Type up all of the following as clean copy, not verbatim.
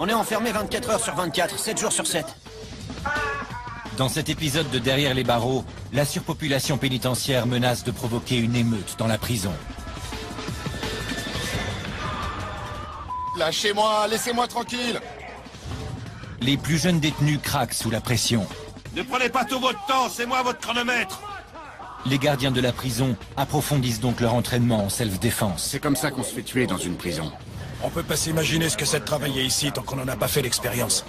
On est enfermé 24 heures sur 24, 7 jours sur 7. Dans cet épisode de Derrière les barreaux, la surpopulation pénitentiaire menace de provoquer une émeute dans la prison. Lâchez-moi, laissez-moi tranquille. Les plus jeunes détenus craquent sous la pression. Ne prenez pas tout votre temps, c'est moi votre chronomètre. Les gardiens de la prison approfondissent donc leur entraînement en self-défense. C'est comme ça qu'on se fait tuer dans une prison. On peut pas s'imaginer ce que c'est de travailler ici tant qu'on n'en a pas fait l'expérience.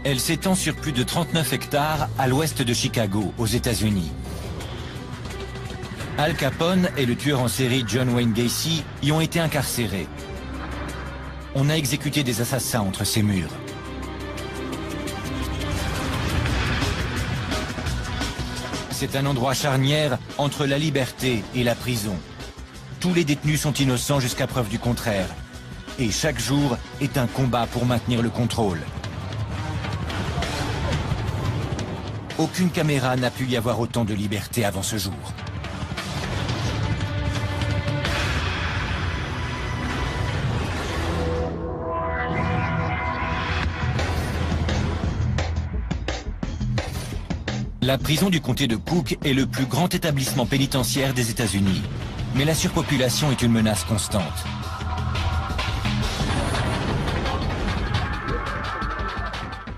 Elle s'étend sur plus de 39 hectares à l'ouest de Chicago, aux États-Unis. Al Capone et le tueur en série John Wayne Gacy y ont été incarcérés. On a exécuté des assassins entre ces murs. C'est un endroit charnière entre la liberté et la prison. Tous les détenus sont innocents jusqu'à preuve du contraire. Et chaque jour est un combat pour maintenir le contrôle. Aucune caméra n'a pu y avoir autant de liberté avant ce jour. La prison du comté de Cook est le plus grand établissement pénitentiaire des États-Unis. Mais la surpopulation est une menace constante.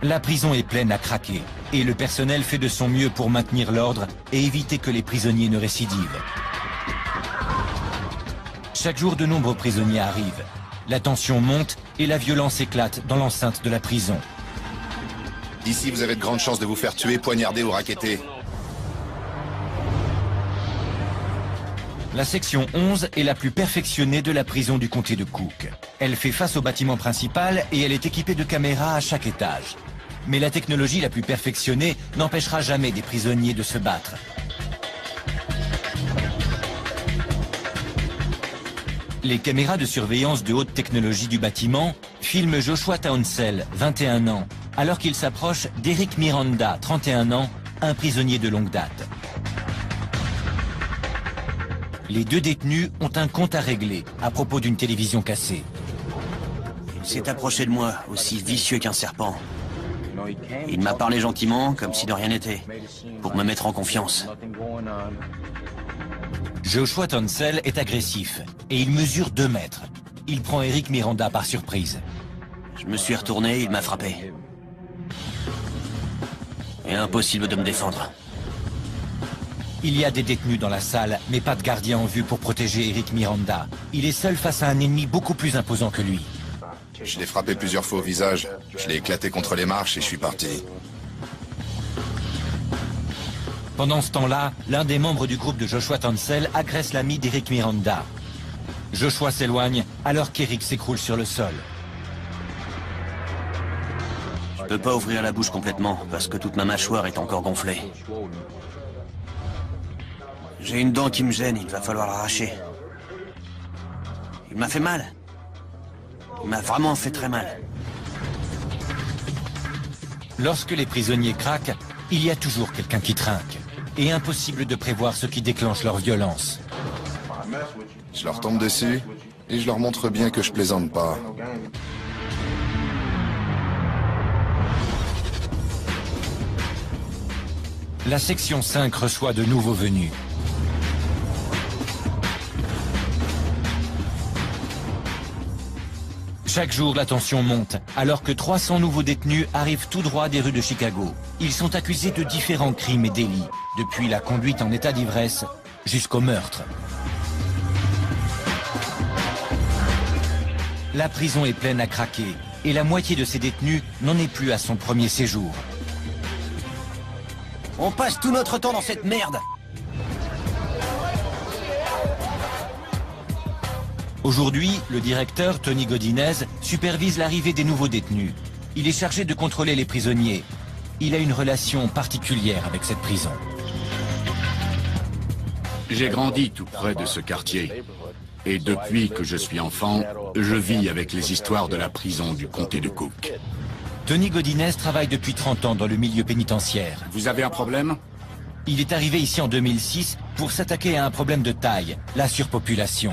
La prison est pleine à craquer. Et le personnel fait de son mieux pour maintenir l'ordre et éviter que les prisonniers ne récidivent. Chaque jour, de nombreux prisonniers arrivent. La tension monte et la violence éclate dans l'enceinte de la prison. Ici, vous avez de grandes chances de vous faire tuer, poignarder ou racketter. La section 11 est la plus perfectionnée de la prison du comté de Cook. Elle fait face au bâtiment principal et elle est équipée de caméras à chaque étage. Mais la technologie la plus perfectionnée n'empêchera jamais des prisonniers de se battre. Les caméras de surveillance de haute technologie du bâtiment filment Joshua Townsell, 21 ans, alors qu'il s'approche d'Eric Miranda, 31 ans, un prisonnier de longue date. Les deux détenus ont un compte à régler à propos d'une télévision cassée. Il s'est approché de moi, aussi vicieux qu'un serpent. Il m'a parlé gentiment, comme si de rien n'était, pour me mettre en confiance. Joshua Townsell est agressif et il mesure 2 mètres. Il prend Eric Miranda par surprise. Je me suis retourné, il m'a frappé. Et impossible de me défendre. Il y a des détenus dans la salle, mais pas de gardien en vue pour protéger Eric Miranda. Il est seul face à un ennemi beaucoup plus imposant que lui. Je l'ai frappé plusieurs fois au visage. Je l'ai éclaté contre les marches et je suis parti. Pendant ce temps-là, l'un des membres du groupe de Joshua Townsell agresse l'ami d'Eric Miranda. Joshua s'éloigne alors qu'Eric s'écroule sur le sol. Je peux pas ouvrir la bouche complètement, parce que toute ma mâchoire est encore gonflée. J'ai une dent qui me gêne, il va falloir l'arracher. Il m'a fait mal. Il m'a vraiment fait très mal. Lorsque les prisonniers craquent, il y a toujours quelqu'un qui trinque. Et impossible de prévoir ce qui déclenche leur violence. Je leur tombe dessus et je leur montre bien que je plaisante pas. La section 5 reçoit de nouveaux venus. Chaque jour, la tension monte, alors que 300 nouveaux détenus arrivent tout droit des rues de Chicago. Ils sont accusés de différents crimes et délits, depuis la conduite en état d'ivresse jusqu'au meurtre. La prison est pleine à craquer, et la moitié de ces détenus n'en est plus à son premier séjour. On passe tout notre temps dans cette merde. Aujourd'hui, le directeur, Tony Godinez, supervise l'arrivée des nouveaux détenus. Il est chargé de contrôler les prisonniers. Il a une relation particulière avec cette prison. J'ai grandi tout près de ce quartier. Et depuis que je suis enfant, je vis avec les histoires de la prison du comté de Cook. Tony Godinez travaille depuis 30 ans dans le milieu pénitentiaire. Vous avez un problème? Il est arrivé ici en 2006 pour s'attaquer à un problème de taille, la surpopulation.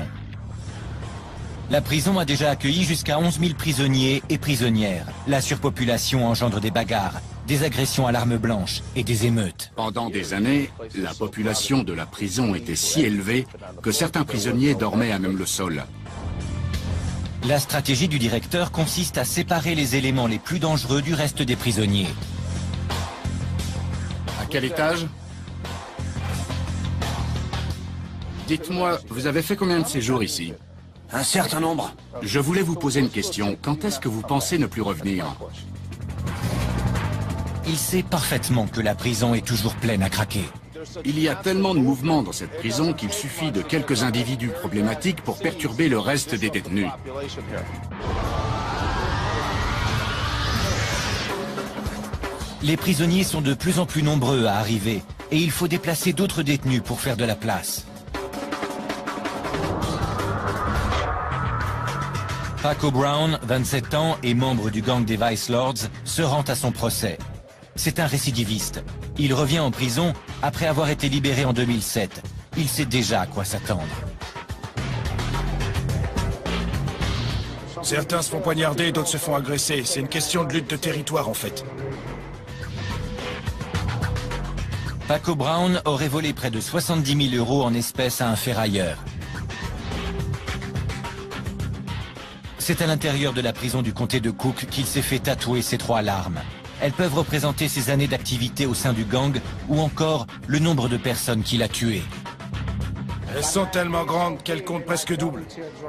La prison a déjà accueilli jusqu'à 11 000 prisonniers et prisonnières. La surpopulation engendre des bagarres, des agressions à l'arme blanche et des émeutes. Pendant des années, la population de la prison était si élevée que certains prisonniers dormaient à même le sol. La stratégie du directeur consiste à séparer les éléments les plus dangereux du reste des prisonniers. À quel étage? Dites-moi, vous avez fait combien de séjours ici? Un certain nombre. Je voulais vous poser une question. Quand est-ce que vous pensez ne plus revenir? Il sait parfaitement que la prison est toujours pleine à craquer. Il y a tellement de mouvements dans cette prison qu'il suffit de quelques individus problématiques pour perturber le reste des détenus. Les prisonniers sont de plus en plus nombreux à arriver et il faut déplacer d'autres détenus pour faire de la place. Paco Brown, 27 ans et membre du gang des Vice Lords, se rend à son procès. C'est un récidiviste. Il revient en prison après avoir été libéré en 2007. Il sait déjà à quoi s'attendre. Certains se font poignarder, d'autres se font agresser. C'est une question de lutte de territoire, en fait. Paco Brown aurait volé près de 70 000 € en espèces à un ferrailleur. C'est à l'intérieur de la prison du comté de Cook qu'il s'est fait tatouer ces 3 larmes. Elles peuvent représenter ses années d'activité au sein du gang ou encore le nombre de personnes qu'il a tuées. Elles sont tellement grandes qu'elles comptent presque double.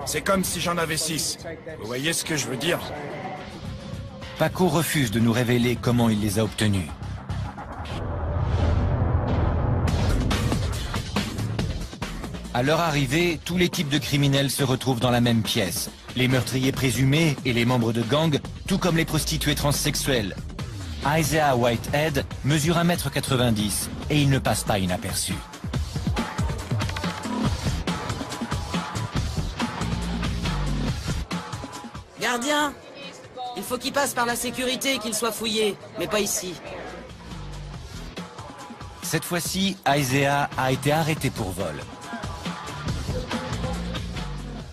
C'est comme si j'en avais 6. Vous voyez ce que je veux dire? Paco refuse de nous révéler comment il les a obtenues. À leur arrivée, tous les types de criminels se retrouvent dans la même pièce. Les meurtriers présumés et les membres de gang, tout comme les prostituées transsexuelles. Isaiah Whitehead mesure 1,90 m et il ne passe pas inaperçu. Gardien, il faut qu'il passe par la sécurité et qu'il soit fouillé, mais pas ici. Cette fois-ci, Isaiah a été arrêté pour vol.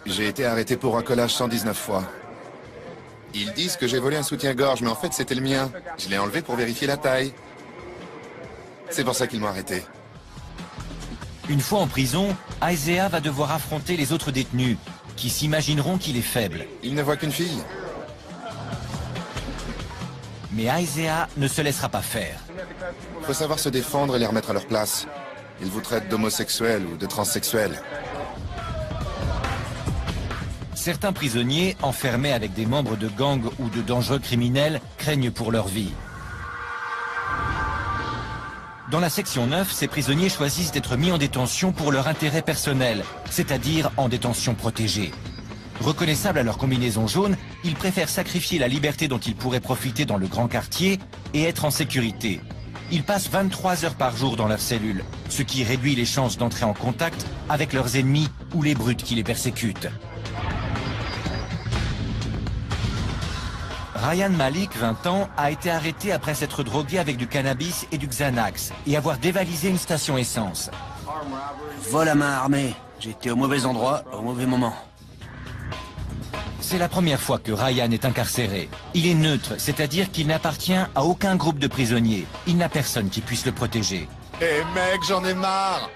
J'ai été arrêté pour racolage 119 fois. Ils disent que j'ai volé un soutien-gorge, mais en fait c'était le mien. Je l'ai enlevé pour vérifier la taille. C'est pour ça qu'ils m'ont arrêté. Une fois en prison, Isaiah va devoir affronter les autres détenus, qui s'imagineront qu'il est faible. Il ne voit qu'une fille. Mais Isaiah ne se laissera pas faire. Faut savoir se défendre et les remettre à leur place. Ils vous traitent d'homosexuels ou de transsexuels. Certains prisonniers, enfermés avec des membres de gangs ou de dangereux criminels, craignent pour leur vie. Dans la section 9, ces prisonniers choisissent d'être mis en détention pour leur intérêt personnel, c'est-à-dire en détention protégée. Reconnaissables à leur combinaison jaune, ils préfèrent sacrifier la liberté dont ils pourraient profiter dans le grand quartier et être en sécurité. Ils passent 23 heures par jour dans leur cellule, ce qui réduit les chances d'entrer en contact avec leurs ennemis ou les brutes qui les persécutent. Ryan Malik, 20 ans, a été arrêté après s'être drogué avec du cannabis et du Xanax et avoir dévalisé une station essence. Vol à main armée. J'étais au mauvais endroit, au mauvais moment. C'est la première fois que Ryan est incarcéré. Il est neutre, c'est-à-dire qu'il n'appartient à aucun groupe de prisonniers. Il n'a personne qui puisse le protéger. Eh mec, j'en ai marre!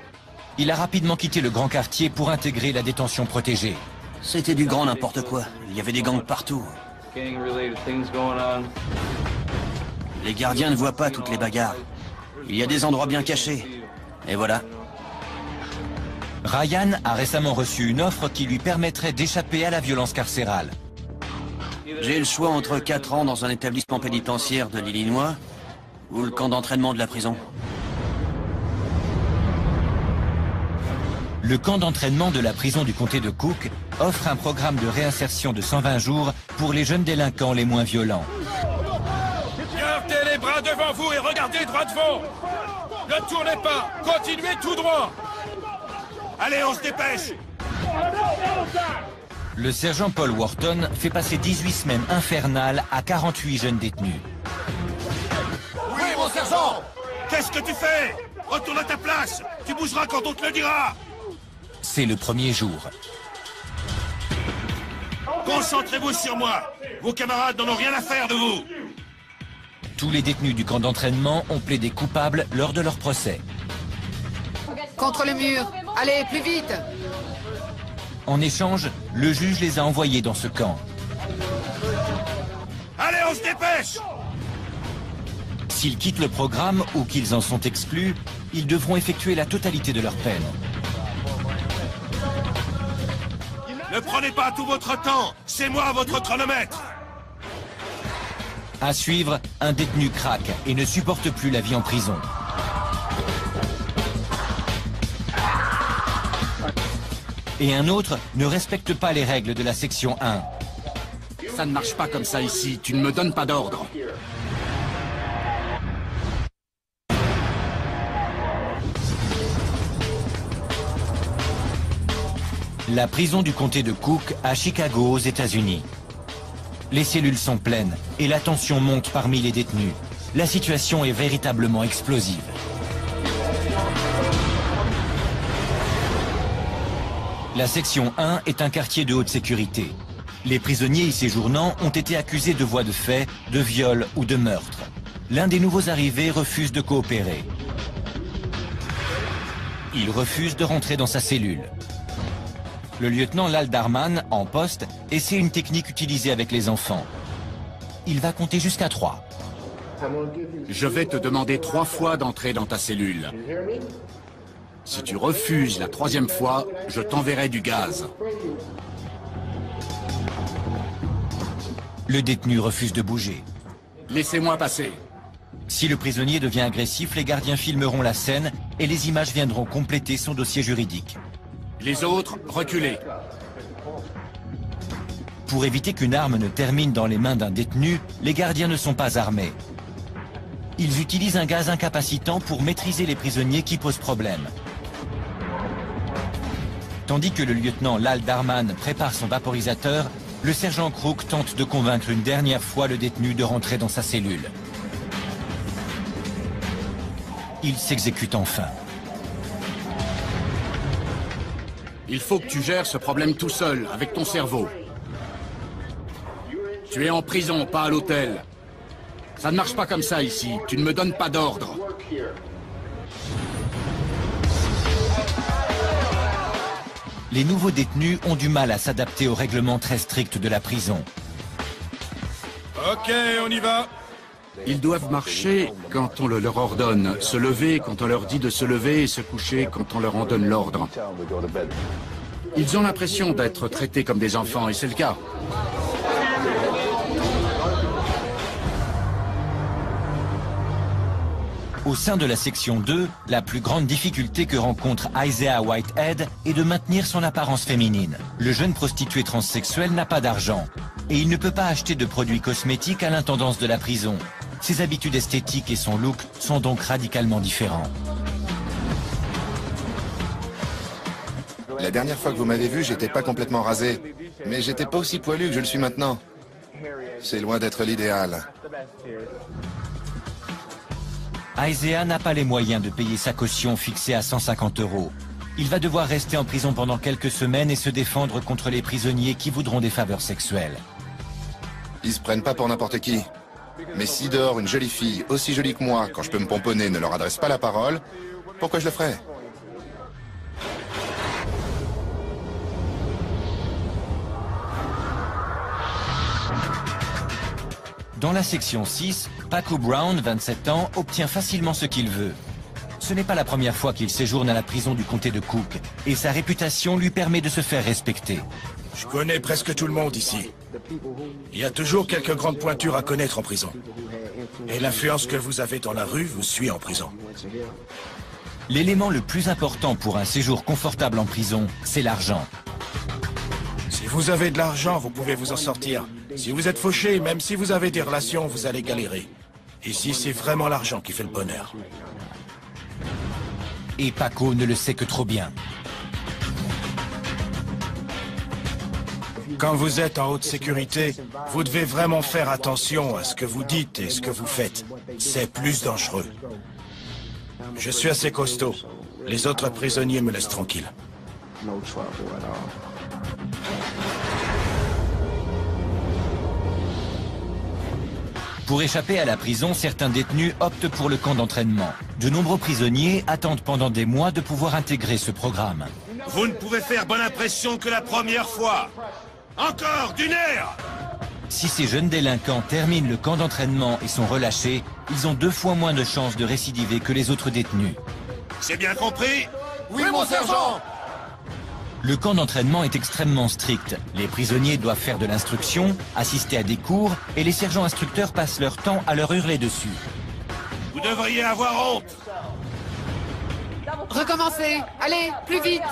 Il a rapidement quitté le grand quartier pour intégrer la détention protégée. C'était du grand n'importe quoi. Il y avait des gangs partout. Les gardiens ne voient pas toutes les bagarres. Il y a des endroits bien cachés. Et voilà. Ryan a récemment reçu une offre qui lui permettrait d'échapper à la violence carcérale. J'ai le choix entre 4 ans dans un établissement pénitentiaire de l'Illinois ou le camp d'entraînement de la prison. Le camp d'entraînement de la prison du comté de Cook offre un programme de réinsertion de 120 jours pour les jeunes délinquants les moins violents. Gardez les bras devant vous et regardez droit devant. Ne tournez pas, continuez tout droit. Allez, on se dépêche! Le sergent Paul Wharton fait passer 18 semaines infernales à 48 jeunes détenus. Oui, mon sergent! Qu'est-ce que tu fais? Retourne à ta place. Tu bougeras quand on te le dira. C'est le premier jour. Concentrez-vous sur moi. Vos camarades n'en ont rien à faire de vous. Tous les détenus du camp d'entraînement ont plaidé coupables lors de leur procès. Contre le mur. Allez, plus vite. En échange, le juge les a envoyés dans ce camp. Allez, on se dépêche. S'ils quittent le programme ou qu'ils en sont exclus, ils devront effectuer la totalité de leur peine. Ne prenez pas tout votre temps. C'est moi votre chronomètre. À suivre, un détenu craque et ne supporte plus la vie en prison. Et un autre ne respecte pas les règles de la section 1. Ça ne marche pas comme ça ici, tu ne me donnes pas d'ordre. La prison du comté de Cook à Chicago aux États-Unis. Les cellules sont pleines et la tension monte parmi les détenus. La situation est véritablement explosive. La section 1 est un quartier de haute sécurité. Les prisonniers y séjournant ont été accusés de voies de fait, de viol ou de meurtre. L'un des nouveaux arrivés refuse de coopérer. Il refuse de rentrer dans sa cellule. Le lieutenant Lal Darman, en poste, essaie une technique utilisée avec les enfants. Il va compter jusqu'à 3. Je vais te demander 3 fois d'entrer dans ta cellule. Si tu refuses la 3e fois, je t'enverrai du gaz. Le détenu refuse de bouger. Laissez-moi passer. Si le prisonnier devient agressif, les gardiens filmeront la scène et les images viendront compléter son dossier juridique. Les autres, reculez. Pour éviter qu'une arme ne termine dans les mains d'un détenu, les gardiens ne sont pas armés. Ils utilisent un gaz incapacitant pour maîtriser les prisonniers qui posent problème. Tandis que le lieutenant Lal Darman prépare son vaporisateur, le sergent Crook tente de convaincre une dernière fois le détenu de rentrer dans sa cellule. Il s'exécute enfin. Il faut que tu gères ce problème tout seul, avec ton cerveau. Tu es en prison, pas à l'hôtel. Ça ne marche pas comme ça ici, tu ne me donnes pas d'ordre. Les nouveaux détenus ont du mal à s'adapter aux règlements très stricts de la prison. Ok, on y va. Ils doivent marcher quand on le leur ordonne, se lever quand on leur dit de se lever et se coucher quand on leur en donne l'ordre. Ils ont l'impression d'être traités comme des enfants et c'est le cas. Au sein de la section 2, la plus grande difficulté que rencontre Isaiah Whitehead est de maintenir son apparence féminine. Le jeune prostitué transsexuel n'a pas d'argent et il ne peut pas acheter de produits cosmétiques à l'intendance de la prison. Ses habitudes esthétiques et son look sont donc radicalement différents. La dernière fois que vous m'avez vu, j'étais pas complètement rasé. Mais j'étais pas aussi poilu que je le suis maintenant. C'est loin d'être l'idéal. Isaiah n'a pas les moyens de payer sa caution fixée à 150 €. Il va devoir rester en prison pendant quelques semaines et se défendre contre les prisonniers qui voudront des faveurs sexuelles. Ils se prennent pas pour n'importe qui. Mais si dehors une jolie fille, aussi jolie que moi, quand je peux me pomponner, ne leur adresse pas la parole, pourquoi je le ferais? Dans la section 6, Paco Brown, 27 ans, obtient facilement ce qu'il veut. Ce n'est pas la première fois qu'il séjourne à la prison du comté de Cook, et sa réputation lui permet de se faire respecter. Je connais presque tout le monde ici. Il y a toujours quelques grandes pointures à connaître en prison. Et l'influence que vous avez dans la rue vous suit en prison. L'élément le plus important pour un séjour confortable en prison, c'est l'argent. Si vous avez de l'argent, vous pouvez vous en sortir. Si vous êtes fauché, même si vous avez des relations, vous allez galérer. Ici, c'est vraiment l'argent qui fait le bonheur. Et Paco ne le sait que trop bien. Quand vous êtes en haute sécurité, vous devez vraiment faire attention à ce que vous dites et ce que vous faites. C'est plus dangereux. Je suis assez costaud. Les autres prisonniers me laissent tranquille. Pour échapper à la prison, certains détenus optent pour le camp d'entraînement. De nombreux prisonniers attendent pendant des mois de pouvoir intégrer ce programme. Vous ne pouvez faire bonne impression que la première fois. Encore, du nerf! Si ces jeunes délinquants terminent le camp d'entraînement et sont relâchés, ils ont 2 fois moins de chances de récidiver que les autres détenus. C'est bien compris? Oui, mon sergent! Le camp d'entraînement est extrêmement strict. Les prisonniers doivent faire de l'instruction, assister à des cours, et les sergents instructeurs passent leur temps à leur hurler dessus. Vous devriez avoir honte. Recommencez. Allez, plus vite.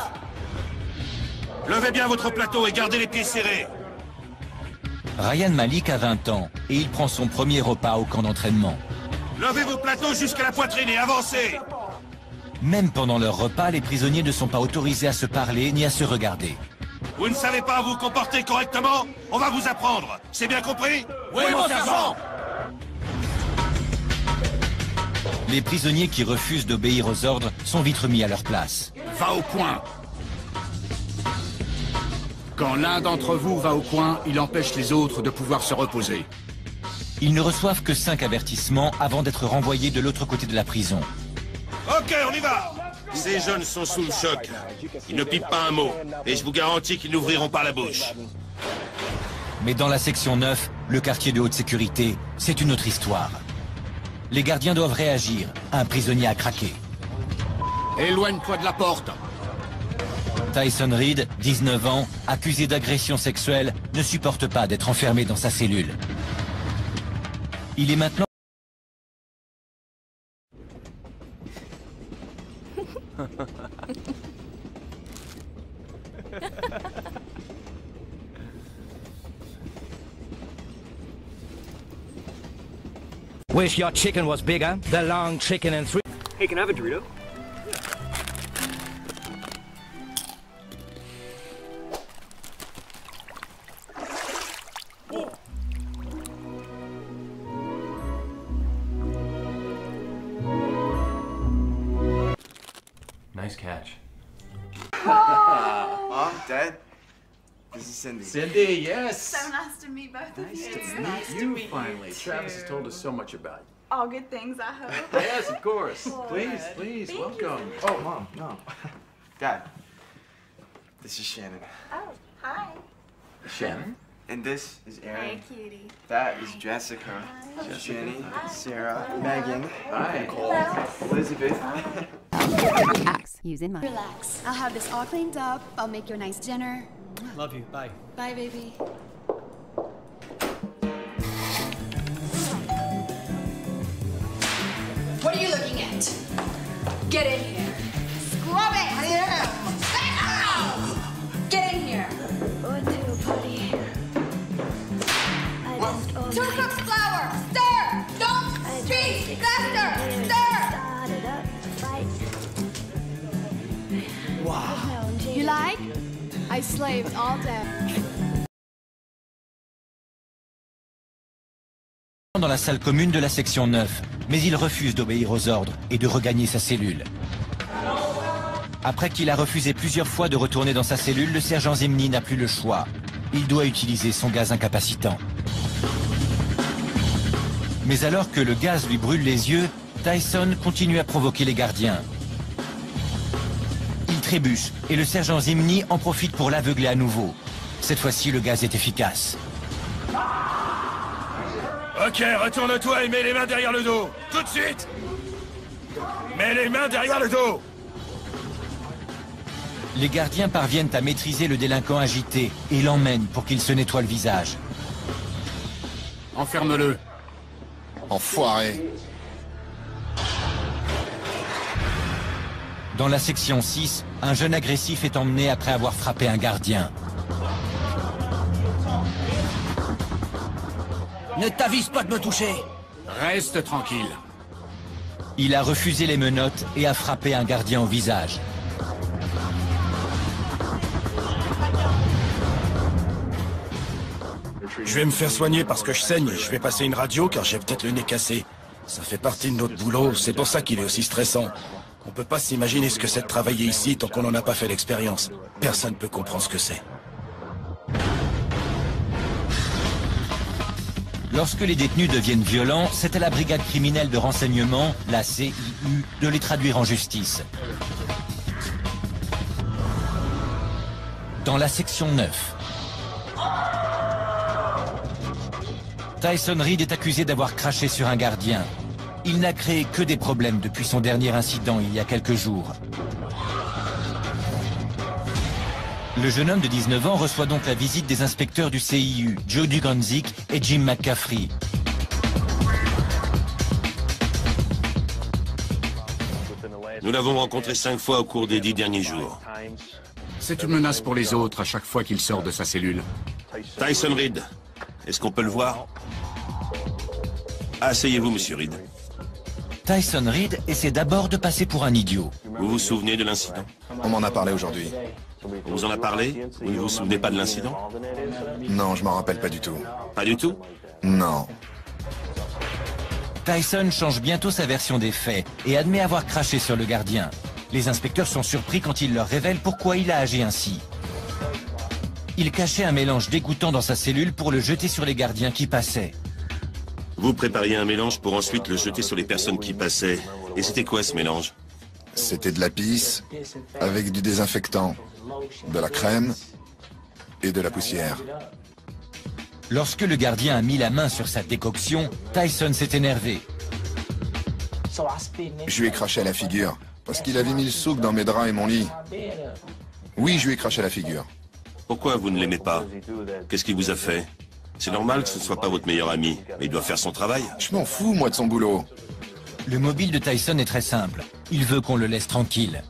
Levez bien votre plateau et gardez les pieds serrés. Ryan Malik a 20 ans, et il prend son premier repas au camp d'entraînement. Levez vos plateaux jusqu'à la poitrine et avancez. Même pendant leur repas, les prisonniers ne sont pas autorisés à se parler ni à se regarder. Vous ne savez pas vous comporter correctement? On va vous apprendre. C'est bien compris? Oui, mon sergent! Les prisonniers qui refusent d'obéir aux ordres sont vite remis à leur place. Va au coin. Quand l'un d'entre vous va au coin, il empêche les autres de pouvoir se reposer. Ils ne reçoivent que 5 avertissements avant d'être renvoyés de l'autre côté de la prison. Ok, on y va. Ces jeunes sont sous le choc. Ils ne pipent pas un mot. Et je vous garantis qu'ils n'ouvriront pas la bouche. Mais dans la section 9, le quartier de haute sécurité, c'est une autre histoire. Les gardiens doivent réagir. Un prisonnier a craqué. Éloigne-toi de la porte. Tyson Reed, 19 ans, accusé d'agression sexuelle, ne supporte pas d'être enfermé dans sa cellule. Il est maintenant... Wish your chicken was bigger. The long chicken and 3. Hey, can I have a Dorito? Nice catch. Mom, Dad, this is Cindy. Cindy, yes! So nice to meet both of you. Nice to meet you finally. Travis has told us so much about you. All good things, I hope. Yes, of course. Please, please, Thank welcome. you. Oh, Mom, no. Dad, this is Shannon. Oh, hi. Shannon? And this is Aaron. Hey, cutie. That is Jessica. Jenny, Sarah, Megan, Hi. Nicole, Elizabeth. Relax. Using mine. Relax. I'll have this all cleaned up. I'll make you a nice dinner. Love you. Bye. Bye, baby. What are you looking at? Get in here. Scrub it! I am! Get in here. Going to a party. Two cups flour! Stir! Don't speak! Faster! Stir! Wow. You like? I slaved all day. Dans la salle commune de la section 9, mais il refuse d'obéir aux ordres et de regagner sa cellule. Après qu'il a refusé plusieurs fois de retourner dans sa cellule, le sergent Zimny n'a plus le choix. Il doit utiliser son gaz incapacitant. Mais alors que le gaz lui brûle les yeux, Tyson continue à provoquer les gardiens. Il trébuche et le sergent Zimny en profite pour l'aveugler à nouveau. Cette fois-ci, le gaz est efficace. Ok, retourne-toi et mets les mains derrière le dos. Tout de suite. Mets les mains derrière le dos. Les gardiens parviennent à maîtriser le délinquant agité et l'emmènent pour qu'il se nettoie le visage. Enferme-le. Enfoiré. Dans la section 6, un jeune agressif est emmené après avoir frappé un gardien. Ne t'avise pas de me toucher. Reste tranquille. Il a refusé les menottes et a frappé un gardien au visage. Je vais me faire soigner parce que je saigne. Je vais passer une radio car j'ai peut-être le nez cassé. Ça fait partie de notre boulot, c'est pour ça qu'il est aussi stressant. On peut pas s'imaginer ce que c'est de travailler ici tant qu'on n'en a pas fait l'expérience. Personne peut comprendre ce que c'est. Lorsque les détenus deviennent violents, c'est à la brigade criminelle de renseignement, la CIU, de les traduire en justice. Dans la section 9. Tyson Reed est accusé d'avoir craché sur un gardien. Il n'a créé que des problèmes depuis son dernier incident il y a quelques jours. Le jeune homme de 19 ans reçoit donc la visite des inspecteurs du CIU, Joe Duganzik et Jim McCaffrey. Nous l'avons rencontré 5 fois au cours des 10 derniers jours. C'est une menace pour les autres à chaque fois qu'il sort de sa cellule. Tyson Reed, est-ce qu'on peut le voir? Asseyez-vous, monsieur Reed. Tyson Reed essaie d'abord de passer pour un idiot. Vous vous souvenez de l'incident? On m'en a parlé aujourd'hui. On vous en a parlé? Vous ne vous souvenez pas de l'incident? Non, je m'en rappelle pas du tout. Pas du tout? Non. Tyson change bientôt sa version des faits et admet avoir craché sur le gardien. Les inspecteurs sont surpris quand il leur révèle pourquoi il a agi ainsi. Il cachait un mélange dégoûtant dans sa cellule pour le jeter sur les gardiens qui passaient. Vous prépariez un mélange pour ensuite le jeter sur les personnes qui passaient. Et c'était quoi ce mélange? C'était de la pisse avec du désinfectant, de la crème et de la poussière. Lorsque le gardien a mis la main sur sa décoction, Tyson s'est énervé. Je lui ai craché à la figure, parce qu'il avait mis le souk dans mes draps et mon lit. Oui, je lui ai craché à la figure. Pourquoi vous ne l'aimez pas? Qu'est-ce qu'il vous a fait? C'est normal que ce ne soit pas votre meilleur ami, mais il doit faire son travail. Je m'en fous, moi, de son boulot. Le mobile de Tyson est très simple. Il veut qu'on le laisse tranquille.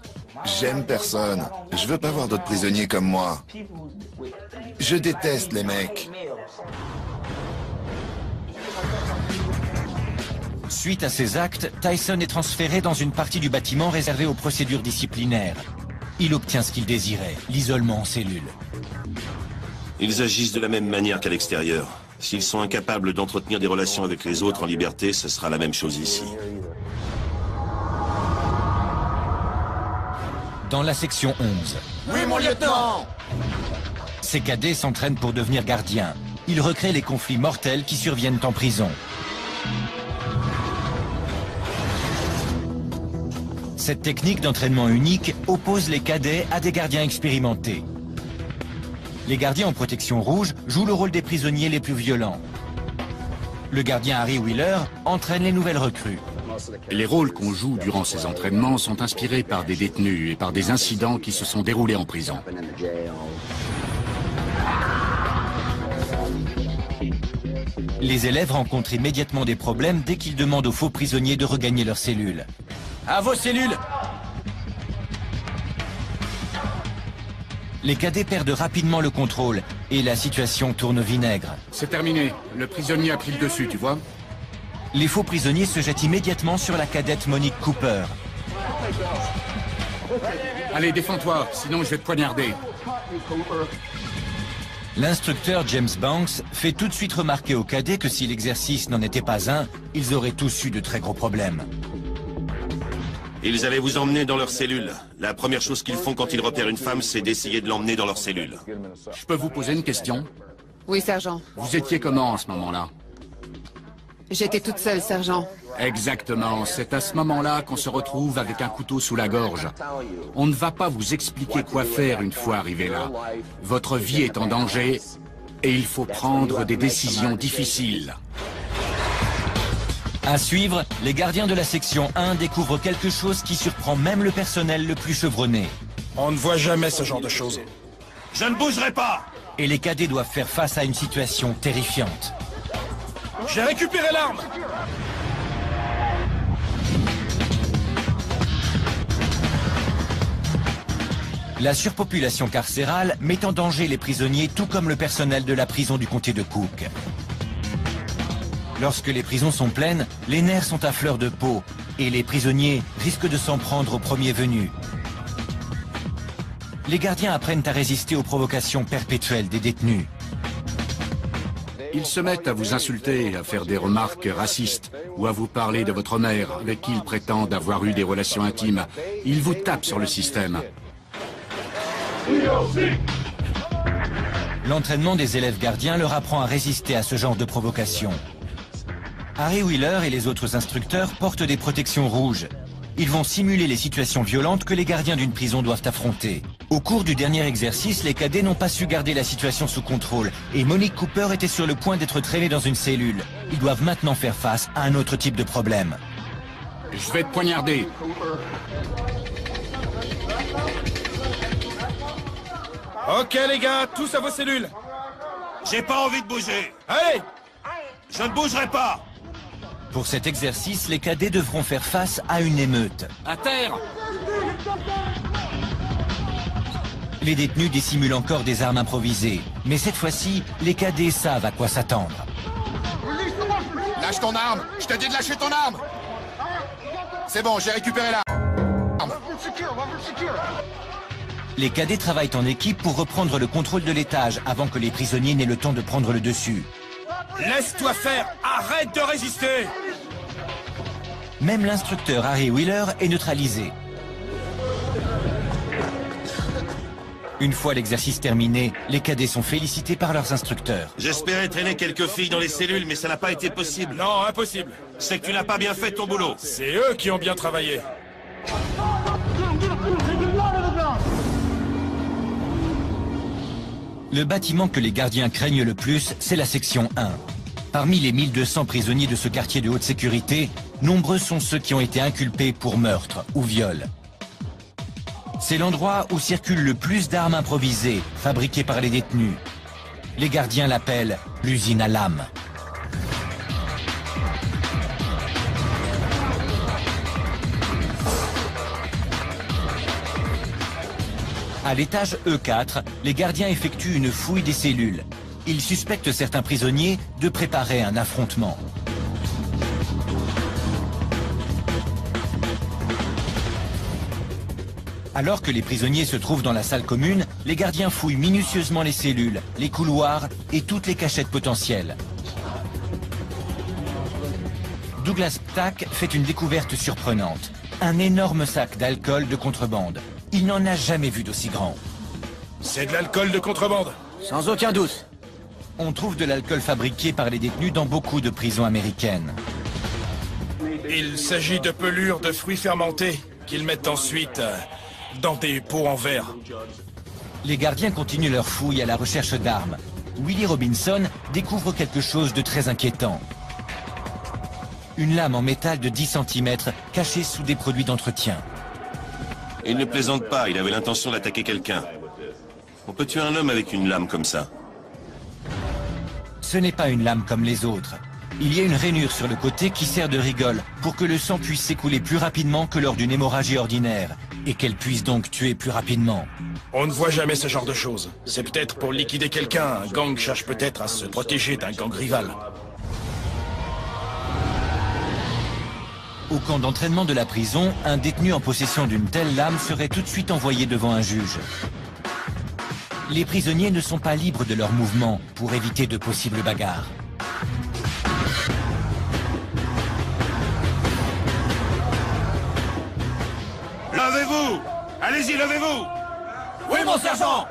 J'aime personne. Je veux pas voir d'autres prisonniers comme moi. Je déteste les mecs. Suite à ces actes, Tyson est transféré dans une partie du bâtiment réservée aux procédures disciplinaires. Il obtient ce qu'il désirait, l'isolement en cellule. Ils agissent de la même manière qu'à l'extérieur. S'ils sont incapables d'entretenir des relations avec les autres en liberté, ce sera la même chose ici. Dans la section 11. Oui, mon lieutenant! Ces cadets s'entraînent pour devenir gardiens. Ils recréent les conflits mortels qui surviennent en prison. Cette technique d'entraînement unique oppose les cadets à des gardiens expérimentés. Les gardiens en protection rouge jouent le rôle des prisonniers les plus violents. Le gardien Harry Wheeler entraîne les nouvelles recrues. Les rôles qu'on joue durant ces entraînements sont inspirés par des détenus et par des incidents qui se sont déroulés en prison. Les élèves rencontrent immédiatement des problèmes dès qu'ils demandent aux faux prisonniers de regagner leurs cellules. À vos cellules! Les cadets perdent rapidement le contrôle et la situation tourne au vinaigre. C'est terminé. Le prisonnier a pris le dessus, tu vois? Les faux prisonniers se jettent immédiatement sur la cadette Monique Cooper. Allez, défends-toi, sinon je vais te poignarder. L'instructeur James Banks fait tout de suite remarquer aux cadets que si l'exercice n'en était pas un, ils auraient tous eu de très gros problèmes. Ils allaient vous emmener dans leur cellule. La première chose qu'ils font quand ils repèrent une femme, c'est d'essayer de l'emmener dans leur cellule. Je peux vous poser une question? Oui, sergent. Vous étiez comment à ce moment-là? J'étais toute seule, sergent. Exactement. C'est à ce moment-là qu'on se retrouve avec un couteau sous la gorge. On ne va pas vous expliquer quoi faire une fois arrivé là. Votre vie est en danger et il faut prendre des décisions difficiles. À suivre, les gardiens de la section 1 découvrent quelque chose qui surprend même le personnel le plus chevronné. On ne voit jamais ce genre de choses. Je ne bougerai pas! Et les cadets doivent faire face à une situation terrifiante. J'ai récupéré l'arme! La surpopulation carcérale met en danger les prisonniers tout comme le personnel de la prison du comté de Cook. Lorsque les prisons sont pleines, les nerfs sont à fleur de peau et les prisonniers risquent de s'en prendre au premier venu. Les gardiens apprennent à résister aux provocations perpétuelles des détenus. Ils se mettent à vous insulter, à faire des remarques racistes. ou à vous parler de votre mère, avec qui ils prétendent avoir eu des relations intimes. Ils vous tapent sur le système. L'entraînement des élèves gardiens leur apprend à résister à ce genre de provocation. Harry Wheeler et les autres instructeurs portent des protections rouges. Ils vont simuler les situations violentes que les gardiens d'une prison doivent affronter. Au cours du dernier exercice, les cadets n'ont pas su garder la situation sous contrôle et Monique Cooper était sur le point d'être traînée dans une cellule. Ils doivent maintenant faire face à un autre type de problème. Je vais te poignarder. Ok les gars, tous à vos cellules. J'ai pas envie de bouger. Allez! Je ne bougerai pas. Pour cet exercice, les cadets devront faire face à une émeute. À terre! Les détenus dissimulent encore des armes improvisées. Mais cette fois-ci, les cadets savent à quoi s'attendre. Lâche ton arme! Je t'ai dit de lâcher ton arme! C'est bon, j'ai récupéré l'arme. Les cadets travaillent en équipe pour reprendre le contrôle de l'étage avant que les prisonniers n'aient le temps de prendre le dessus. Laisse-toi faire! Arrête de résister! Même l'instructeur Harry Wheeler est neutralisé. Une fois l'exercice terminé, les cadets sont félicités par leurs instructeurs. J'espérais traîner quelques filles dans les cellules, mais ça n'a pas été possible. Non, impossible. C'est que tu n'as pas bien fait ton boulot. C'est eux qui ont bien travaillé. Le bâtiment que les gardiens craignent le plus, c'est la section 1. Parmi les 1200 prisonniers de ce quartier de haute sécurité, nombreux sont ceux qui ont été inculpés pour meurtre ou viol. C'est l'endroit où circulent le plus d'armes improvisées, fabriquées par les détenus. Les gardiens l'appellent l'usine à lames. À l'étage E4, les gardiens effectuent une fouille des cellules. Ils suspectent certains prisonniers de préparer un affrontement. Alors que les prisonniers se trouvent dans la salle commune, les gardiens fouillent minutieusement les cellules, les couloirs et toutes les cachettes potentielles. Douglas Ptak fait une découverte surprenante. Un énorme sac d'alcool de contrebande. Il n'en a jamais vu d'aussi grand. C'est de l'alcool de contrebande. Sans aucun doute. On trouve de l'alcool fabriqué par les détenus dans beaucoup de prisons américaines. Il s'agit de pelures de fruits fermentés qu'ils mettent ensuite dans des pots en verre. Les gardiens continuent leur fouille à la recherche d'armes. Willie Robinson découvre quelque chose de très inquiétant. Une lame en métal de 10 cm cachée sous des produits d'entretien. Il ne plaisante pas, il avait l'intention d'attaquer quelqu'un. On peut tuer un homme avec une lame comme ça. Ce n'est pas une lame comme les autres. Il y a une rainure sur le côté qui sert de rigole pour que le sang puisse s'écouler plus rapidement que lors d'une hémorragie ordinaire et qu'elle puisse donc tuer plus rapidement. On ne voit jamais ce genre de choses. C'est peut-être pour liquider quelqu'un. Un gang cherche peut-être à se protéger d'un gang rival. Au camp d'entraînement de la prison, un détenu en possession d'une telle lame serait tout de suite envoyé devant un juge. Les prisonniers ne sont pas libres de leurs mouvements pour éviter de possibles bagarres. Levez-vous! Allez-y, levez-vous! Oui, mon sergent!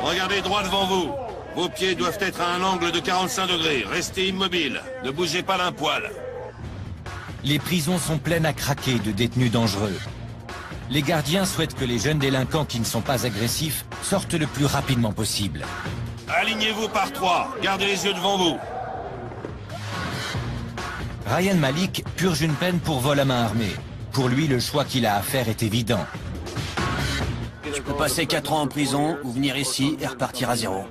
Regardez droit devant vous. Vos pieds doivent être à un angle de 45 degrés. Restez immobile. Ne bougez pas d'un poil. Les prisons sont pleines à craquer de détenus dangereux. Les gardiens souhaitent que les jeunes délinquants qui ne sont pas agressifs sortent le plus rapidement possible. Alignez-vous par 3. Gardez les yeux devant vous. Ryan Malik purge une peine pour vol à main armée. Pour lui, le choix qu'il a à faire est évident. Je peux passer 4 ans en prison ou venir ici et repartir à zéro.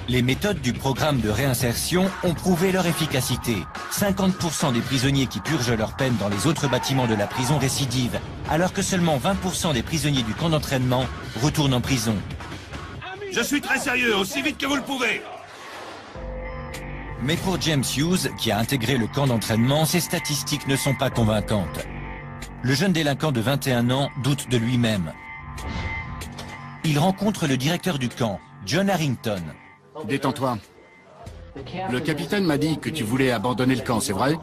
Les méthodes du programme de réinsertion ont prouvé leur efficacité. 50% des prisonniers qui purgent leur peine dans les autres bâtiments de la prison récidivent, alors que seulement 20% des prisonniers du camp d'entraînement retournent en prison. Je suis très sérieux, aussi vite que vous le pouvez. Mais pour James Hughes, qui a intégré le camp d'entraînement, ces statistiques ne sont pas convaincantes. Le jeune délinquant de 21 ans doute de lui-même. Il rencontre le directeur du camp, John Harrington. Détends-toi. Le capitaine m'a dit que tu voulais abandonner le camp, c'est vrai?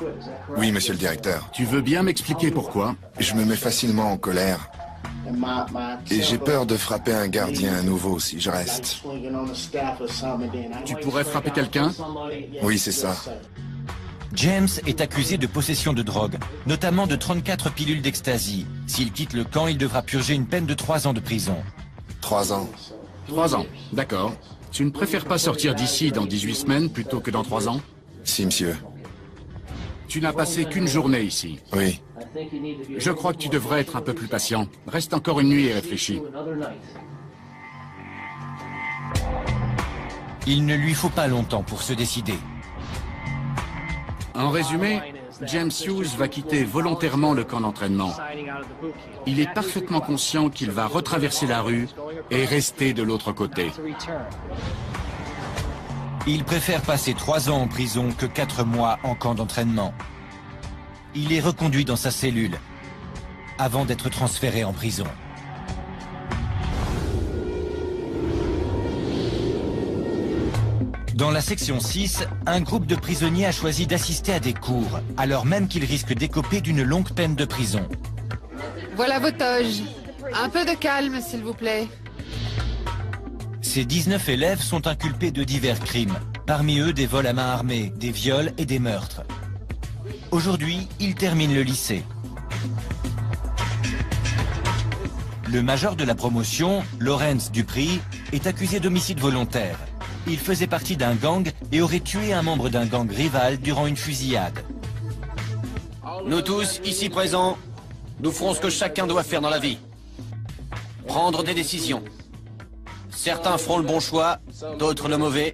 Oui, monsieur le directeur. Tu veux bien m'expliquer pourquoi? Je me mets facilement en colère. Et j'ai peur de frapper un gardien à nouveau si je reste. Tu pourrais frapper quelqu'un? Oui, c'est ça. James est accusé de possession de drogue, notamment de 34 pilules d'ecstasy. S'il quitte le camp, il devra purger une peine de 3 ans de prison. 3 ans. 3 ans, d'accord. Tu ne préfères pas sortir d'ici dans 18 semaines plutôt que dans 3 ans? Si, monsieur. Tu n'as passé qu'une journée ici. Oui. Je crois que tu devrais être un peu plus patient. Reste encore une nuit et réfléchis. Il ne lui faut pas longtemps pour se décider. En résumé, James Hughes va quitter volontairement le camp d'entraînement. Il est parfaitement conscient qu'il va retraverser la rue et rester de l'autre côté. Il préfère passer 3 ans en prison que 4 mois en camp d'entraînement. Il est reconduit dans sa cellule avant d'être transféré en prison. Dans la section 6, un groupe de prisonniers a choisi d'assister à des cours, alors même qu'ils risquent d'écoper d'une longue peine de prison. Voilà vos toges. Un peu de calme, s'il vous plaît. Ces 19 élèves sont inculpés de divers crimes, parmi eux des vols à main armée, des viols et des meurtres. Aujourd'hui, ils terminent le lycée. Le major de la promotion, Lawrence Dupri, est accusé d'homicide volontaire. Il faisait partie d'un gang et aurait tué un membre d'un gang rival durant une fusillade. Nous tous, ici présents, nous ferons ce que chacun doit faire dans la vie. Prendre des décisions. Certains feront le bon choix, d'autres le mauvais.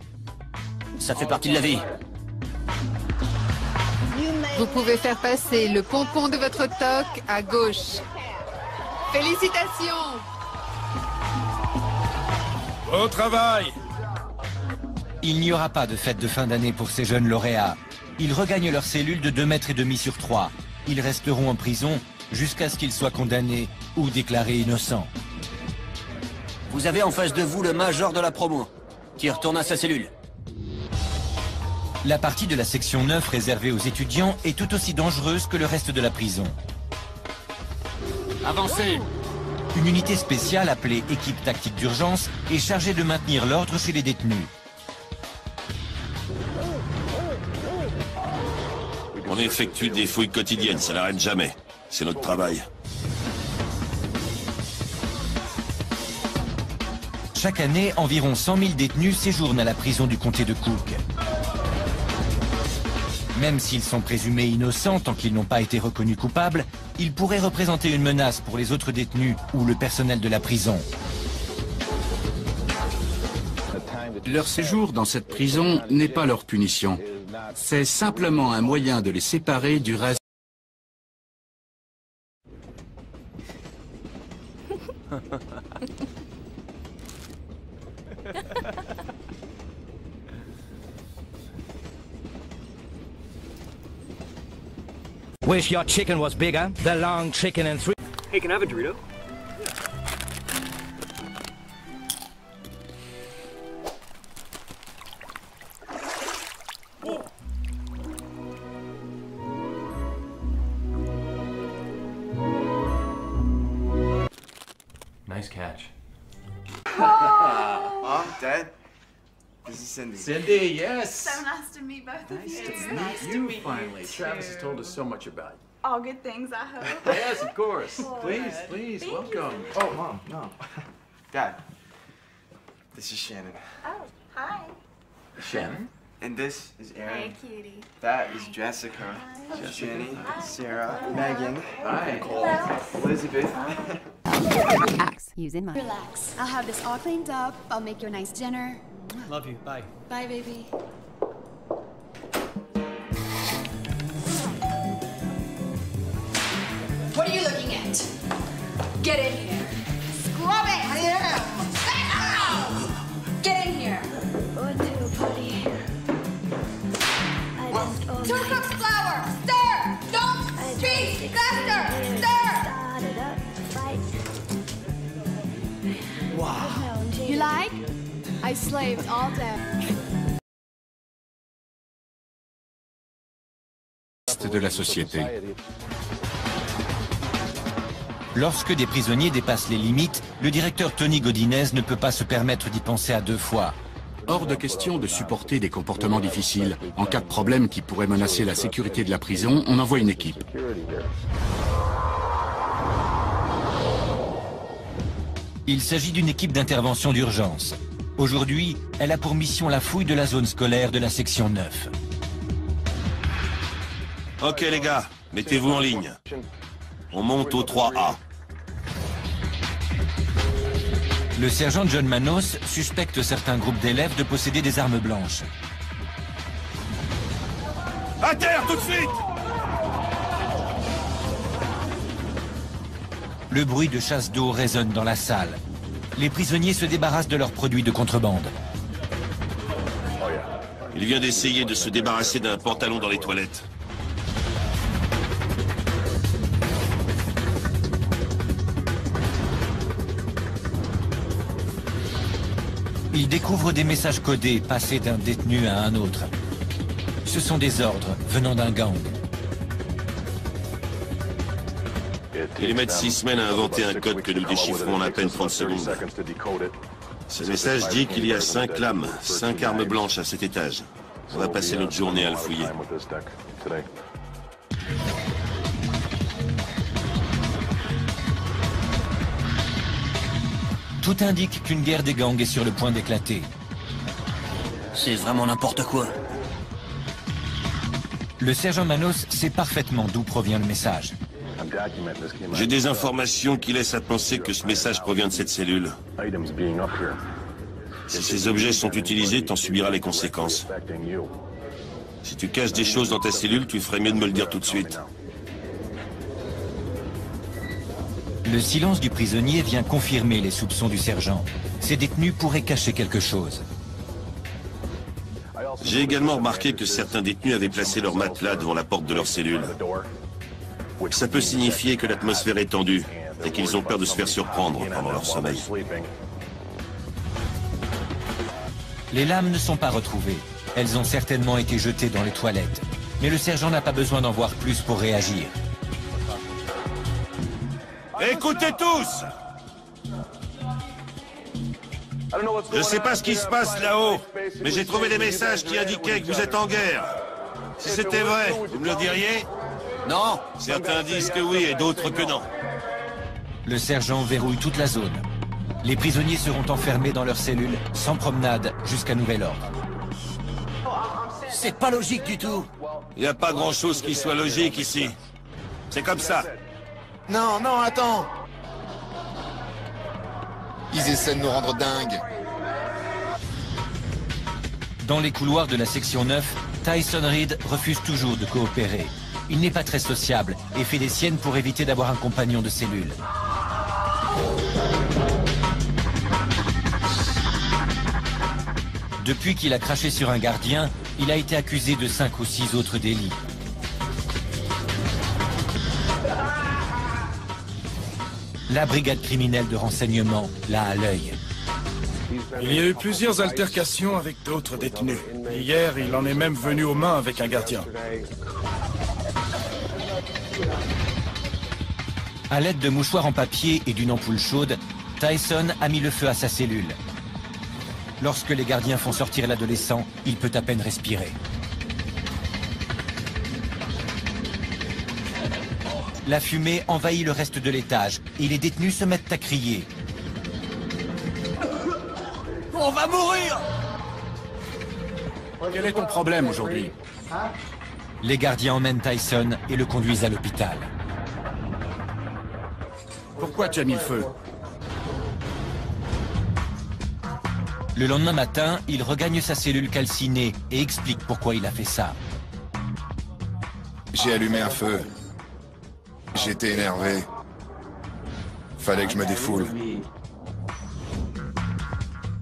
Ça fait partie de la vie. Vous pouvez faire passer le pompon de votre toque à gauche. Félicitations! Au travail! Il n'y aura pas de fête de fin d'année pour ces jeunes lauréats. Ils regagnent leur cellule de 2,5 mètres sur 3. Ils resteront en prison jusqu'à ce qu'ils soient condamnés ou déclarés innocents. Vous avez en face de vous le major de la promo, qui retourne à sa cellule. La partie de la section 9 réservée aux étudiants est tout aussi dangereuse que le reste de la prison. Avancez! Une unité spéciale appelée équipe tactique d'urgence est chargée de maintenir l'ordre chez les détenus. On effectue des fouilles quotidiennes, ça n'arrête jamais. C'est notre travail. Chaque année, environ 100 000 détenus séjournent à la prison du comté de Cook. Même s'ils sont présumés innocents tant qu'ils n'ont pas été reconnus coupables, ils pourraient représenter une menace pour les autres détenus ou le personnel de la prison. Leur séjour dans cette prison n'est pas leur punition. C'est simplement un moyen de les séparer du reste. Wish your chicken was bigger. The long chicken and 3. Hey, can I have a Dorito? Nice catch. Mom, Dad, this is Cindy. Cindy, yes. So nice to meet both of you. Nice to meet you finally. Travis has told us so much about you. All good things, I hope. Yes, of course. Please, please, Thank welcome. you. Oh, Mom, no. Dad, this is Shannon. Oh, hi. Shannon? And this is Aaron. Hey, cutie. That is Jessica. Jenny, Sarah, Megan, Hi. Nicole, Elizabeth. Axe. Using my. Relax. I'll have this all cleaned up. I'll make you a nice dinner. Love you. Bye. Bye, baby. What are you looking at? Get in here. Scrub it! I am! Get in here. Going to a party. I just 2 cups flour. Stir. Don't speak. Faster. Stir. started up a fight. You like? I slaved all day. de la société. Lorsque des prisonniers dépassent les limites, le directeur Tony Godinez ne peut pas se permettre d'y penser à deux fois. Hors de question de supporter des comportements difficiles. En cas de problème qui pourrait menacer la sécurité de la prison, on envoie une équipe. Il s'agit d'une équipe d'intervention d'urgence. Aujourd'hui, elle a pour mission la fouille de la zone scolaire de la section 9. Ok les gars, mettez-vous en ligne. On monte au 3A. Le sergent John Manos suspecte certains groupes d'élèves de posséder des armes blanches. À terre tout de suite! Le bruit de chasse d'eau résonne dans la salle. Les prisonniers se débarrassent de leurs produits de contrebande. Il vient d'essayer de se débarrasser d'un pantalon dans les toilettes. Il découvre des messages codés passés d'un détenu à un autre. Ce sont des ordres venant d'un gang. Ils mettent 6 semaines à inventer un code que nous déchiffrons en à peine 30 secondes. Ce message dit qu'il y a 5 lames, 5 armes blanches à cet étage. On va passer notre journée à le fouiller. Tout indique qu'une guerre des gangs est sur le point d'éclater. C'est vraiment n'importe quoi. Le sergent Manos sait parfaitement d'où provient le message. J'ai des informations qui laissent à penser que ce message provient de cette cellule. Si ces objets sont utilisés, t'en subiras les conséquences. Si tu caches des choses dans ta cellule, tu ferais mieux de me le dire tout de suite. Le silence du prisonnier vient confirmer les soupçons du sergent. Ces détenus pourraient cacher quelque chose. J'ai également remarqué que certains détenus avaient placé leur matelas devant la porte de leur cellule. Ça peut signifier que l'atmosphère est tendue et qu'ils ont peur de se faire surprendre pendant leur sommeil. Les lames ne sont pas retrouvées. Elles ont certainement été jetées dans les toilettes. Mais le sergent n'a pas besoin d'en voir plus pour réagir. Écoutez tous! Je sais pas ce qui se passe là-haut, mais j'ai trouvé des messages qui indiquaient que vous êtes en guerre. Si c'était vrai, vous me le diriez? Non. Certains disent que oui et d'autres que non. Le sergent verrouille toute la zone. Les prisonniers seront enfermés dans leurs cellules, sans promenade, jusqu'à nouvel ordre. C'est pas logique du tout. Il n'y a pas grand-chose qui soit logique ici. C'est comme ça. Non, non, attends! Ils essaient de nous rendre dingues. Dans les couloirs de la section 9, Tyson Reed refuse toujours de coopérer. Il n'est pas très sociable et fait des siennes pour éviter d'avoir un compagnon de cellule. Depuis qu'il a craché sur un gardien, il a été accusé de 5 ou 6 autres délits. La brigade criminelle de renseignement l'a à l'œil. Il y a eu plusieurs altercations avec d'autres détenus. Hier, il en est même venu aux mains avec un gardien. À l'aide de mouchoirs en papier et d'une ampoule chaude, Tyson a mis le feu à sa cellule. Lorsque les gardiens font sortir l'adolescent, il peut à peine respirer. La fumée envahit le reste de l'étage et les détenus se mettent à crier. On va mourir! Quel est ton problème aujourd'hui? Les gardiens emmènent Tyson et le conduisent à l'hôpital. Pourquoi tu as mis le feu? Le lendemain matin, il regagne sa cellule calcinée et explique pourquoi il a fait ça. J'ai allumé un feu. J'étais énervé. Fallait que je me défoule.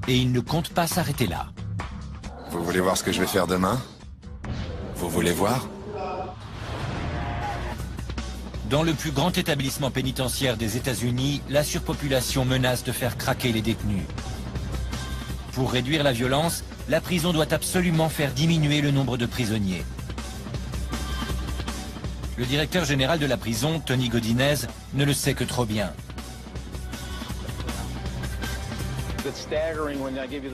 Et il ne compte pas s'arrêter là. Vous voulez voir ce que je vais faire demain? Vous voulez voir? Dans le plus grand établissement pénitentiaire des États-Unis, la surpopulation menace de faire craquer les détenus. Pour réduire la violence, la prison doit absolument faire diminuer le nombre de prisonniers. Le directeur général de la prison, Tony Godinez, ne le sait que trop bien.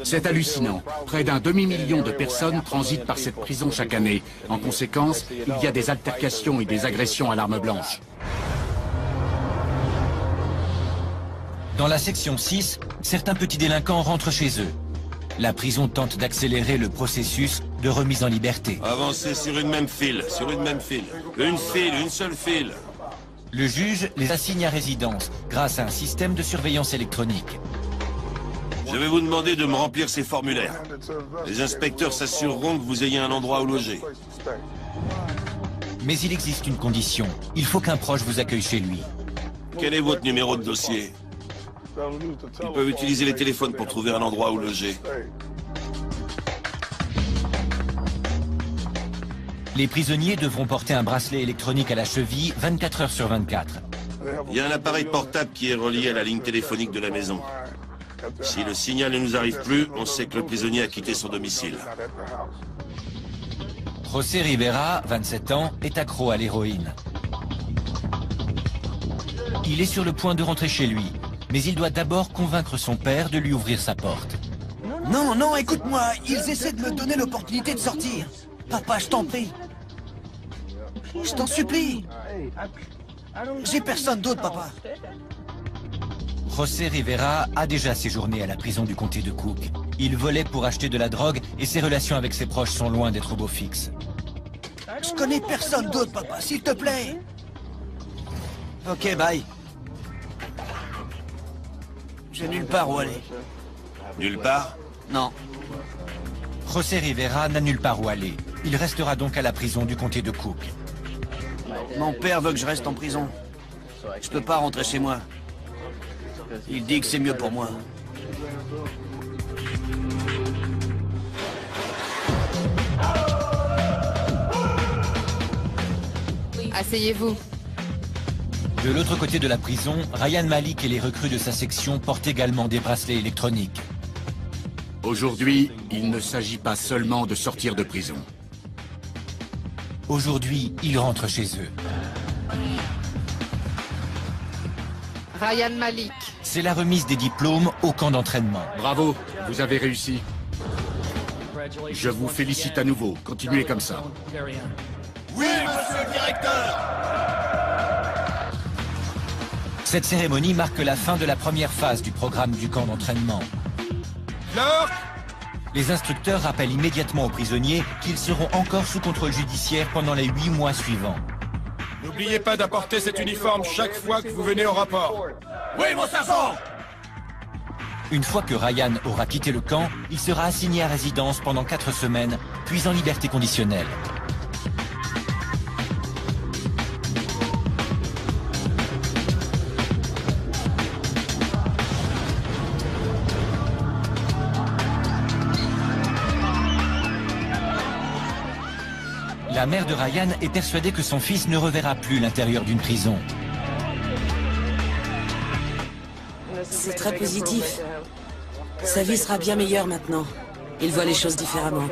C'est hallucinant. Près d'un demi-million de personnes transitent par cette prison chaque année. En conséquence, il y a des altercations et des agressions à l'arme blanche. Dans la section 6, certains petits délinquants rentrent chez eux. La prison tente d'accélérer le processus de remise en liberté. Avancez sur une même file, sur une même file. Une file, une seule file. Le juge les assigne à résidence grâce à un système de surveillance électronique. Je vais vous demander de me remplir ces formulaires. Les inspecteurs s'assureront que vous ayez un endroit où loger. Mais il existe une condition. Il faut qu'un proche vous accueille chez lui. Quel est votre numéro de dossier? Ils peuvent utiliser les téléphones pour trouver un endroit où loger. Les prisonniers devront porter un bracelet électronique à la cheville 24 heures sur 24. Il y a un appareil portable qui est relié à la ligne téléphonique de la maison. Si le signal ne nous arrive plus, on sait que le prisonnier a quitté son domicile. José Rivera, 27 ans, est accro à l'héroïne. Il est sur le point de rentrer chez lui, mais il doit d'abord convaincre son père de lui ouvrir sa porte. Non, non, écoute-moi, ils essaient de me donner l'opportunité de sortir. Papa, je t'en prie. Je t'en supplie. J'ai personne d'autre, papa. José Rivera a déjà séjourné à la prison du comté de Cook. Il volait pour acheter de la drogue et ses relations avec ses proches sont loin d'être au beau fixe. Je connais personne d'autre, papa, s'il te plaît. Ok, bye. J'ai nulle part où aller. Nulle part? Non. José Rivera n'a nulle part où aller. Il restera donc à la prison du comté de Cook. Mon père veut que je reste en prison. Je peux pas rentrer chez moi. Il dit que c'est mieux pour moi. Asseyez-vous. De l'autre côté de la prison, Ryan Malik et les recrues de sa section portent également des bracelets électroniques. Aujourd'hui, il ne s'agit pas seulement de sortir de prison. Aujourd'hui, ils rentrent chez eux. Ryan Malik. C'est la remise des diplômes au camp d'entraînement. Bravo, vous avez réussi. Je vous félicite à nouveau. Continuez comme ça. Oui, monsieur le directeur! Cette cérémonie marque la fin de la première phase du programme du camp d'entraînement. Les instructeurs rappellent immédiatement aux prisonniers qu'ils seront encore sous contrôle judiciaire pendant les 8 mois suivants. N'oubliez pas d'apporter cet uniforme chaque fois que vous venez au rapport. Oui, mon sergent! Une fois que Ryan aura quitté le camp, il sera assigné à résidence pendant 4 semaines, puis en liberté conditionnelle. La mère de Ryan est persuadée que son fils ne reverra plus l'intérieur d'une prison. C'est très positif. Sa vie sera bien meilleure maintenant. Il voit les choses différemment.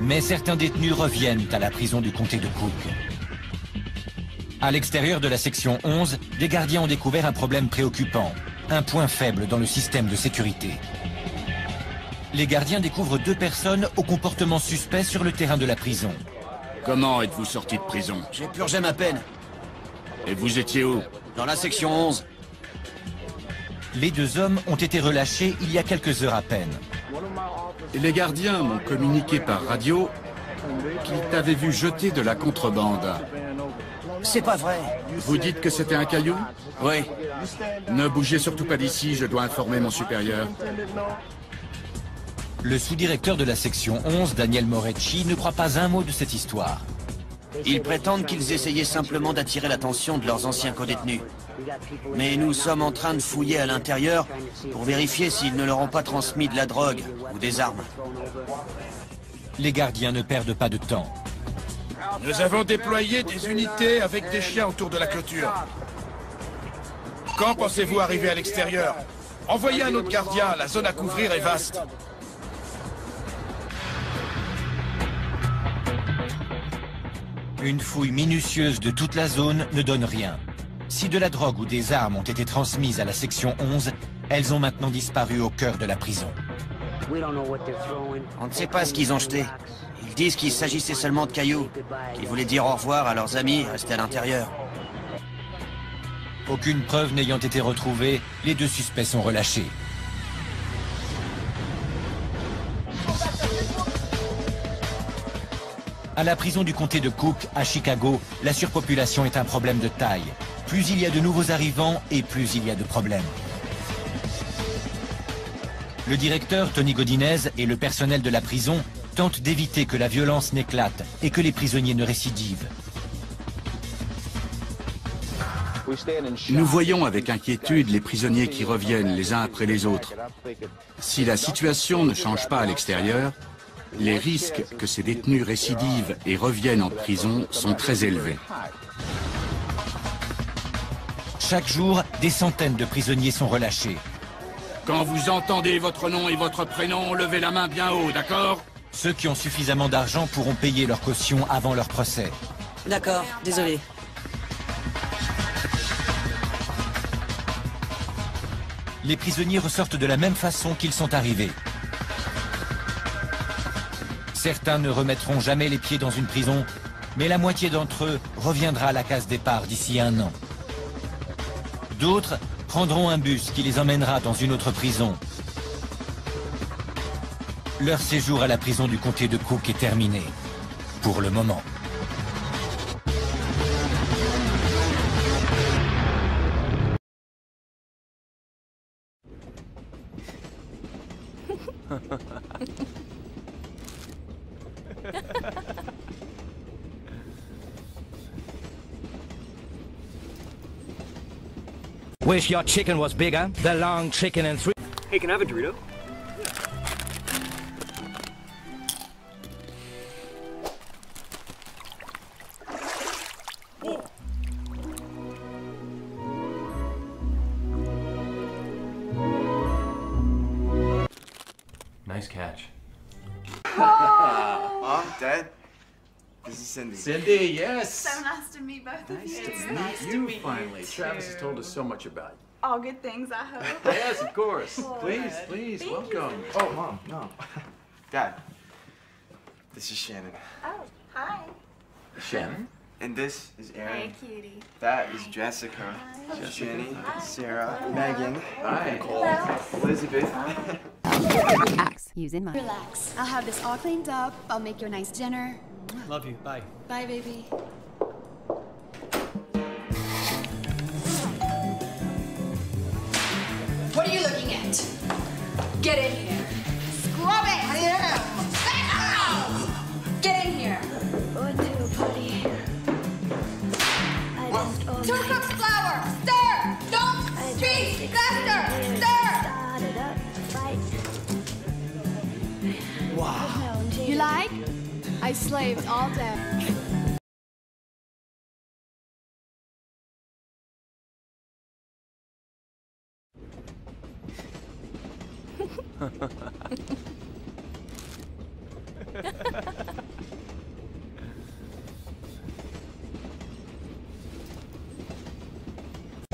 Mais certains détenus reviennent à la prison du comté de Cook. À l'extérieur de la section 11, des gardiens ont découvert un problème préoccupant. Un point faible dans le système de sécurité. Les gardiens découvrent 2 personnes au comportement suspect sur le terrain de la prison. Comment êtes-vous sorti de prison? J'ai purgé ma peine. Et vous étiez où? Dans la section 11. Les 2 hommes ont été relâchés il y a quelques heures à peine. Les gardiens m'ont communiqué par radio qu'ils t'avaient vu jeter de la contrebande. C'est pas vrai. Vous dites que c'était un caillou? Oui. Ne bougez surtout pas d'ici, je dois informer mon supérieur. Le sous-directeur de la section 11, Daniel Morecci, ne croit pas un mot de cette histoire. Ils prétendent qu'ils essayaient simplement d'attirer l'attention de leurs anciens codétenus. Mais nous sommes en train de fouiller à l'intérieur pour vérifier s'ils ne leur ont pas transmis de la drogue ou des armes. Les gardiens ne perdent pas de temps. Nous avons déployé des unités avec des chiens autour de la clôture. Quand pensez-vous arriver à l'extérieur? Envoyez un autre gardien, la zone à couvrir est vaste. Une fouille minutieuse de toute la zone ne donne rien. Si de la drogue ou des armes ont été transmises à la section 11, elles ont maintenant disparu au cœur de la prison. On ne sait pas ce qu'ils ont jeté. Ils disent qu'il s'agissait seulement de cailloux, qu'ils voulaient dire au revoir à leurs amis restés à l'intérieur. Aucune preuve n'ayant été retrouvée, les 2 suspects sont relâchés. À la prison du comté de Cook, à Chicago, la surpopulation est un problème de taille. Plus il y a de nouveaux arrivants et plus il y a de problèmes. Le directeur, Tony Godinez, et le personnel de la prison tentent d'éviter que la violence n'éclate et que les prisonniers ne récidivent. Nous voyons avec inquiétude les prisonniers qui reviennent les uns après les autres. Si la situation ne change pas à l'extérieur, les risques que ces détenus récidivent et reviennent en prison sont très élevés. Chaque jour, des centaines de prisonniers sont relâchés. Quand vous entendez votre nom et votre prénom, levez la main bien haut, d'accord? Ceux qui ont suffisamment d'argent pourront payer leur caution avant leur procès. D'accord, désolé. Les prisonniers ressortent de la même façon qu'ils sont arrivés. Certains ne remettront jamais les pieds dans une prison, mais la moitié d'entre eux reviendra à la case départ d'ici 1 an. D'autres prendront un bus qui les emmènera dans une autre prison. Leur séjour à la prison du comté de Cook est terminé, pour le moment. Wish your chicken was bigger. The long chicken and 3. Hey, can I have a Dorito? Nice catch. Mom, Dad, this is Cindy. Cindy, yes. So nice to meet both of you. Nice to meet you finally. Travis has told us so much about you. All good things, I hope. Yes, of course. Good. Please, Thank welcome. you. Oh, Mom, no. Dad, this is Shannon. Oh, hi. Shannon? And this is Aaron. Hey, cutie. That is Jessica. Jenny, Sarah, Megan, Hi. Nicole, Elizabeth. Axe. Using my. Relax. I'll have this all cleaned up. I'll make you a nice dinner. Love you. Bye. Bye, baby. What are you looking at? Get in here. Scrub it! I am! Get in here. Going to a party. I just all 2 night cups flour. Stir! Don't streak! Faster! Stir! started up a fight. Wow. You like? I slaved all day.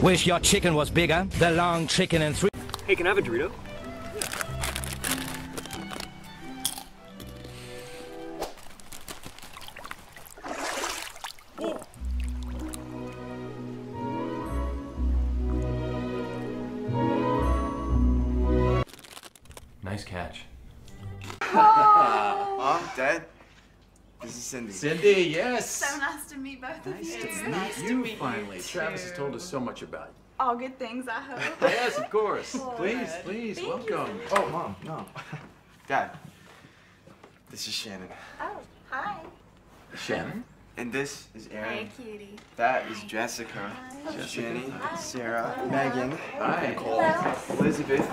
Wish your chicken was bigger. The long chicken and 3. Hey, can I have a Dorito? Nice catch. Mom, Dad, this is Cindy. Cindy, yes. So nice to meet both of you. Nice to meet you finally. Travis has told us so much about you. All good things, I hope. Yes, of course. Good. Please, Thank welcome. you. Oh, Mom, no. Dad, this is Shannon. Oh, hi. Shannon? And this is Aaron. Hey, cutie. That is Jessica. Jenny, Sarah, Megan, Hi. Nicole, Elizabeth.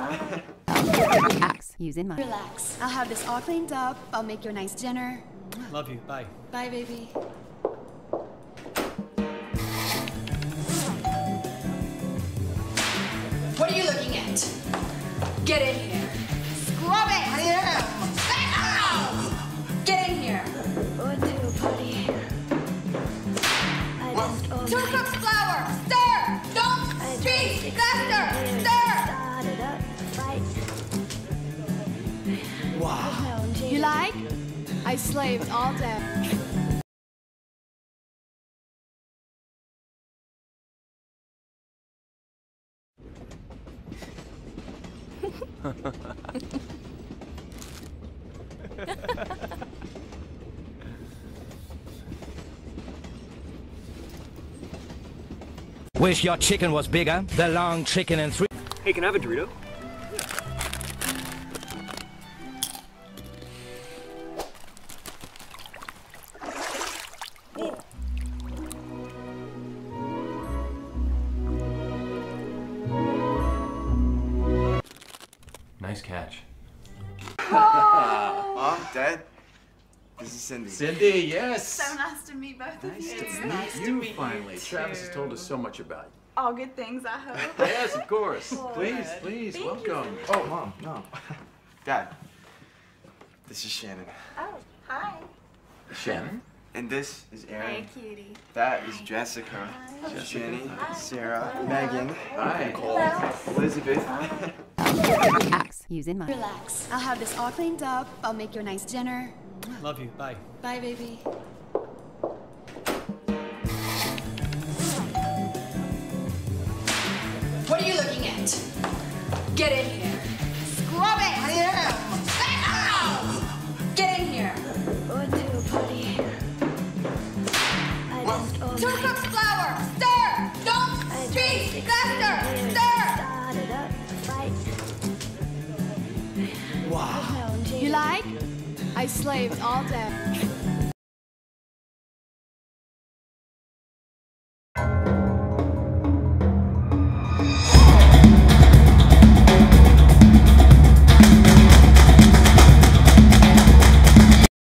Axe. Using my. Relax. I'll have this all cleaned up. I'll make you a nice dinner. Love you. Bye. Bye, baby. What are you looking at? Get in here. Scrub it! I am! Get in here. Going to a party. I slaved all day. Wish your chicken was bigger. The long chicken and three. Hey, can I have a Dorito? Nice catch. Mom, Dad, this is Cindy. Cindy, yes. So nice to meet both of you. It's nice to meet you finally. Travis has told us so much about you. All good things, I hope. Yes, of course. Good. Please, please, Thank welcome. you. Oh, Mom, no. Dad, this is Shannon. Oh, hi. Shannon? And this is Aaron. Hey, cutie. That is Jessica. Jenny, Sarah, Megan, Hi. Nicole, Elizabeth. Axe. Use in mind. Relax. I'll have this all cleaned up. I'll make you a nice dinner. Love you. Bye. Bye, baby. What are you looking at? Get in here. Scrub it! I am! Get in here. Going to a party. I just all 2 night. cups flour. Stir! Don't speak! Faster! Stir! Started up a fight. You like? I slaved all day.